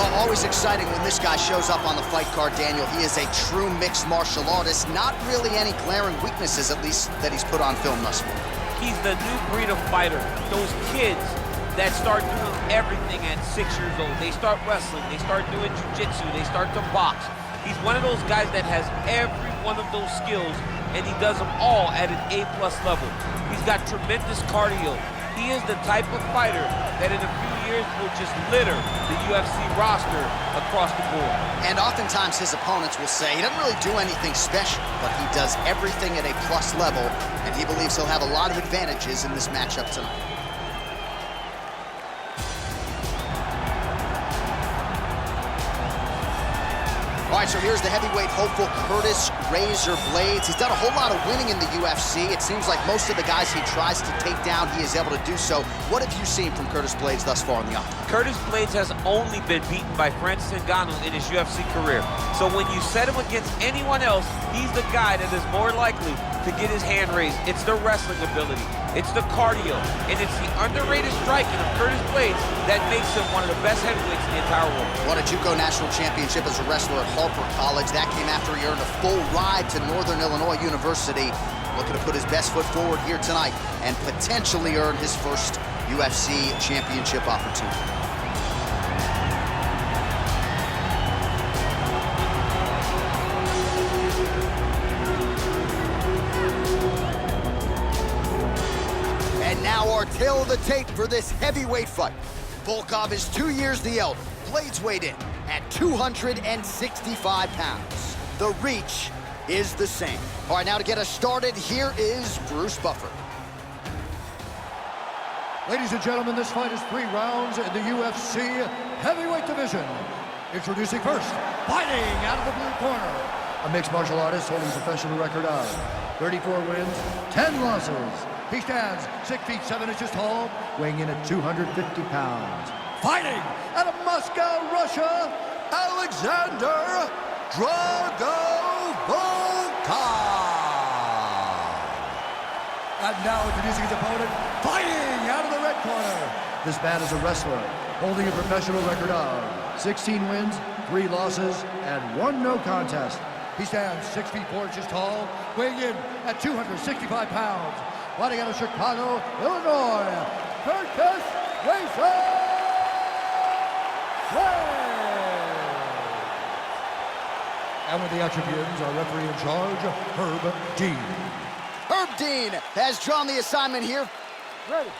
Well, always exciting when this guy shows up on the fight card, Daniel. He is a true mixed martial artist. Not really any glaring weaknesses, at least, that he's put on film thus far. He's the new breed of fighter. Those kids that start doing everything at 6 years old. They start wrestling, they start doing jiu-jitsu, they start to box. He's one of those guys that has every one of those skills, and he does them all at an A+ level. He's got tremendous cardio. He is the type of fighter that in a few years will just litter the UFC roster across the board. And oftentimes his opponents will say he doesn't really do anything special, but he does everything at a plus level, and he believes he'll have a lot of advantages in this matchup tonight. All right, so here's the heavyweight hopeful, Curtis "Razor" Blaydes. He's done a whole lot of winning in the UFC. It seems like most of the guys he tries to take down, he is able to do so. What have you seen from Curtis Blaydes thus far in the offense? Curtis Blaydes has only been beaten by Francis Ngannou in his UFC career. So when you set him against anyone else, he's the guy that is more likely to get his hand raised. It's the wrestling ability, it's the cardio, and it's the underrated striking of Curtis Blaydes that makes him one of the best heavyweights in the entire world. Won a JUCO national championship as a wrestler at Harper College. That came after he earned a full ride to Northern Illinois University. Looking to put his best foot forward here tonight and potentially earn his first UFC championship opportunity. And now our tail of the tape for this heavyweight fight. Volkov is 2 years the elder. Blaydes weighed in at 265 pounds. The reach is the same. All right, now to get us started, here is Bruce Buffer. Ladies and gentlemen, this fight is 3 rounds in the UFC heavyweight division. Introducing first, fighting out of the blue corner, a mixed martial artist holding a professional record of 34 wins, 10 losses. He stands 6 feet 7 inches tall, weighing in at 250 pounds. Fighting out of Moscow, Russia, Alexander Drago Volkov. And now introducing his opponent, fighting out of the red corner. This man is a wrestler, holding a professional record of 16 wins, 3 losses, and 1 no contest. He stands 6 feet 4 inches tall, weighing in at 265 pounds. Fighting out of Chicago, Illinois, Curtis "Razor" Blaydes. And with the attributions, our referee in charge, Herb Dean. Herb Dean has drawn the assignment here. Ready.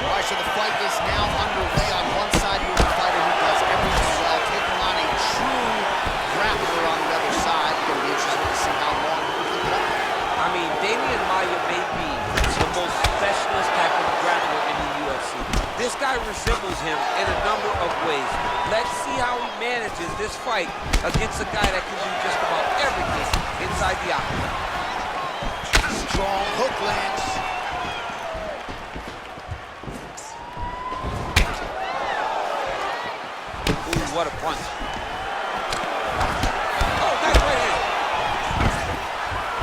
All right, so the fight is now underway. On one side, you have a fighter who does everything well, taking on a true grappler on the other side. It's going to be interesting to see how long he can play. I mean, Damian Maia may be the most specialist type of grappler in the UFC. This guy resembles him in a number of ways. Let's see how he manages this fight against a guy that can do just about everything inside the octagon. Strong hook lands. Ooh, what a punch. Oh, nice right hand.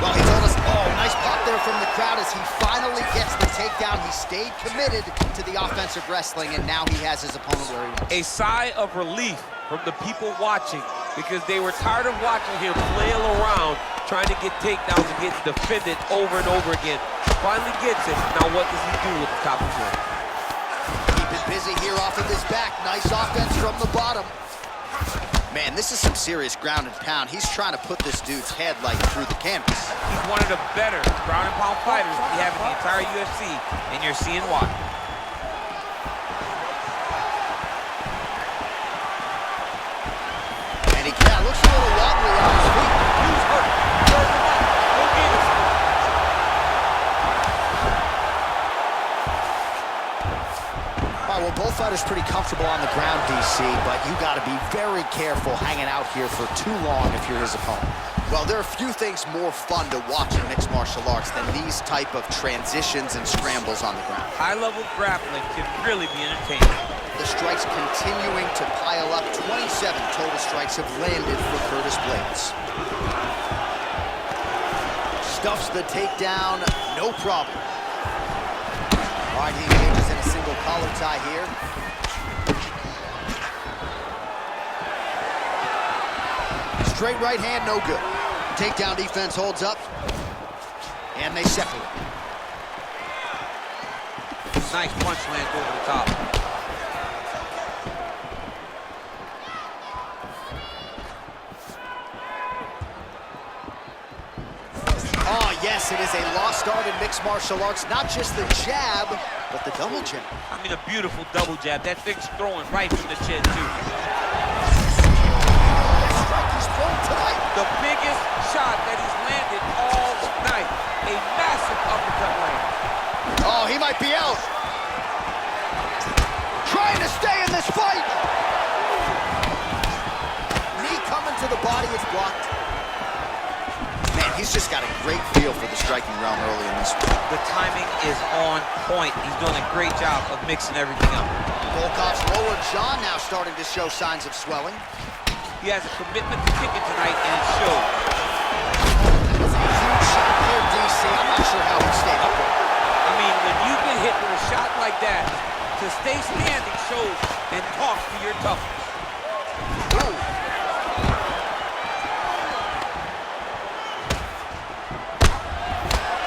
Well, he told us, oh, nice pop there from the crowd as he finally gets the takedown. He stayed committed to the offensive wrestling, and now he has his opponent where he wants. A sigh of relief from the people watching because they were tired of watching him flail around trying to get takedowns and get defended over and over again. Finally gets it. Now what does he do with the top of him? Keep it busy here off of his back. Nice offense from the bottom. Man, this is some serious ground and pound. He's trying to put this dude's head like through the canvas. He's one of the better ground and pound fighters we have in the entire UFC, and you're seeing why. And he looks a little wobbly on his feet. He's hurt. Throws him up. Go get it. All right, well, both fighters pretty comfortable on the ground, DC, but you got to be very careful hanging out here for too long if you're his opponent. Well, there are few things more fun to watch in mixed martial arts than these type of transitions and scrambles on the ground. High-level grappling can really be entertaining. The strikes continuing to pile up. 27 total strikes have landed for Curtis Blaydes. Stuffs the takedown, no problem. All right, he engages in a single collar tie here. Straight right hand, no good. Takedown defense holds up, and they separate. Nice punch lands over the top. Oh, yes, it is a lost art in mixed martial arts. Not just the jab, but the double jab. I mean, a beautiful double jab. That thing's throwing right from the chin, too. Strike he's thrown tonight. The biggest shot that he's landed all night. A massive uppercut land. Oh, he might be out. Trying to stay in this fight. Knee coming to the body, it's blocked. Man, he's just got a great feel for the striking realm early in this one. The timing is on point. He's doing a great job of mixing everything up. Volkov's lower jaw now starting to show signs of swelling. He has a commitment to kicking tonight, and it shows. That's a huge shot here, DC. I'm not sure how he stayed up there. I mean, when you get hit with a shot like that, to stay standing shows and talks to your toughness. Ooh.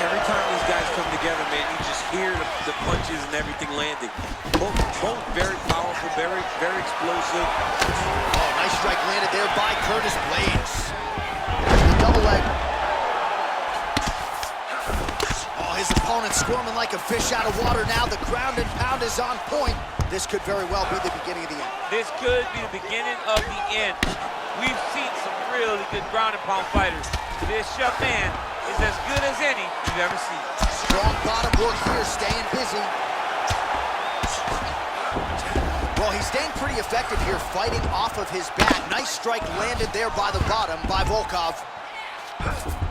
Every time these guys come together, man, you just hear the punches and everything landing. Both very powerful, very explosive. Oh, nice strike landed there by Curtis Blaydes. The double leg. Oh, his opponent squirming like a fish out of water now. The ground and pound is on point. This could very well be the beginning of the end. This could be the beginning of the end. We've seen some really good ground and pound fighters. This young man is as good as any you've ever seen. Strong bottom work here, staying busy. Well, he's staying pretty effective here, fighting off of his back. Nice strike landed there by the bottom by Volkov.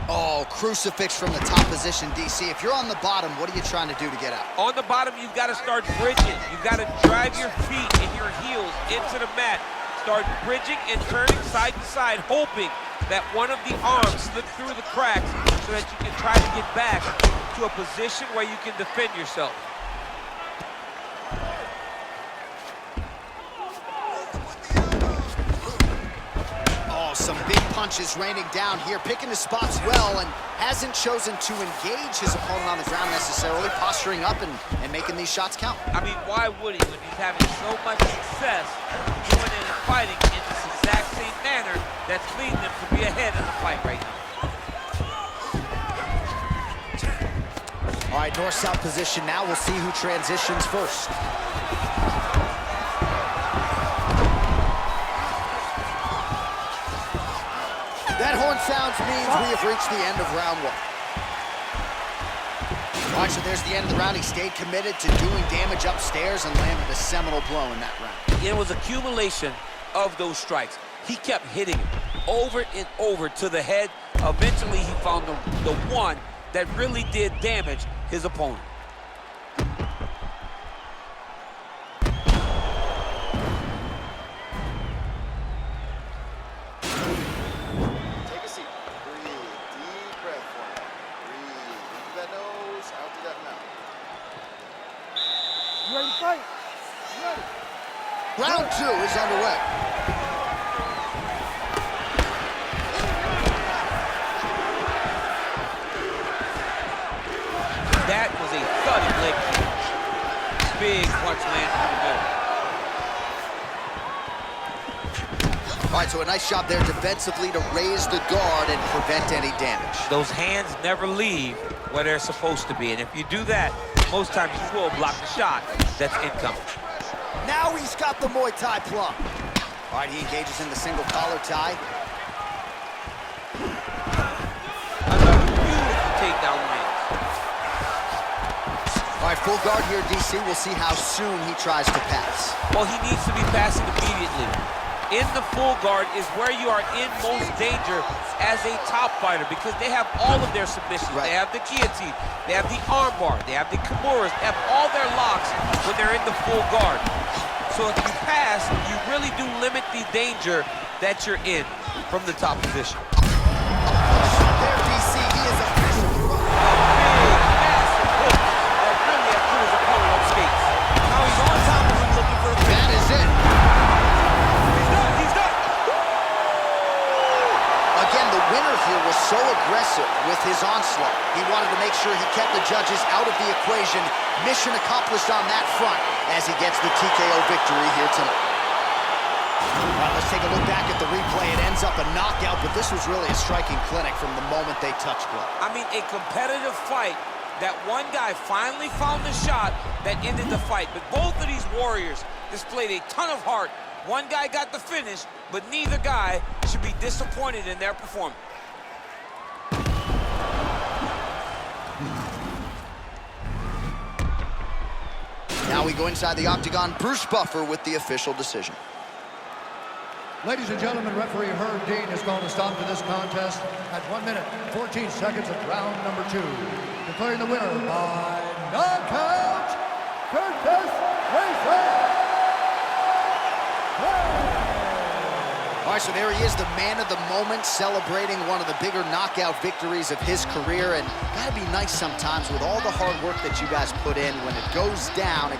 Oh, crucifix from the top position, DC. If you're on the bottom, what are you trying to do to get out? On the bottom, you've got to start bridging. You've got to drive your feet and your heels into the mat. Start bridging and turning side to side, hoping that one of the arms slips through the cracks so that you can try to get back to a position where you can defend yourself. Some big punches raining down here, picking his spots well, and hasn't chosen to engage his opponent on the ground necessarily, posturing up and making these shots count. I mean, why would he when he's having so much success doing it and fighting in this exact same manner that's leading him to be ahead in the fight right now? All right, north-south position now. We'll see who transitions first. That horn sounds means we have reached the end of round one. All right, so there's the end of the round. He stayed committed to doing damage upstairs and landed a seminal blow in that round. It was accumulation of those strikes. He kept hitting him over and over to the head. Eventually, he found the one that really did damage his opponent. Ready to fight? Ready. Round two is underway. That was a thudding leg kick. Big punch landed in the middle. All right, so a nice job there defensively to raise the guard and prevent any damage. Those hands never leave where they're supposed to be, and if you do that, most times you will block the shot that's incoming. Now he's got the Muay Thai plum. All right, he engages in the single collar tie. Another beautiful takedown lands. All right, full guard here, DC. We'll see how soon he tries to pass. Well, he needs to be passing immediately. In the full guard is where you are in most danger as a top fighter because they have all of their submissions. Right. They have the guillotine, they have the armbar, they have the kimuras, they have all their locks when they're in the full guard. So if you pass, you really do limit the danger that you're in from the top position. There, DC, he is officially was so aggressive with his onslaught. He wanted to make sure he kept the judges out of the equation. Mission accomplished on that front as he gets the TKO victory here tonight. All right, let's take a look back at the replay. It ends up a knockout, but this was really a striking clinic from the moment they touched blood. I mean, a competitive fight. That one guy finally found the shot that ended the fight. But both of these warriors displayed a ton of heart. One guy got the finish, but neither guy should be disappointed in their performance. Now we go inside the octagon. Bruce Buffer with the official decision. Ladies and gentlemen, referee Herb Dean has called a stop to this contest at 1 minute, 14 seconds of round number 2. Declaring the winner by knockout, Curtis Blaydes. All right, so there he is, the man of the moment, celebrating one of the bigger knockout victories of his career. And gotta be nice sometimes with all the hard work that you guys put in when it goes down.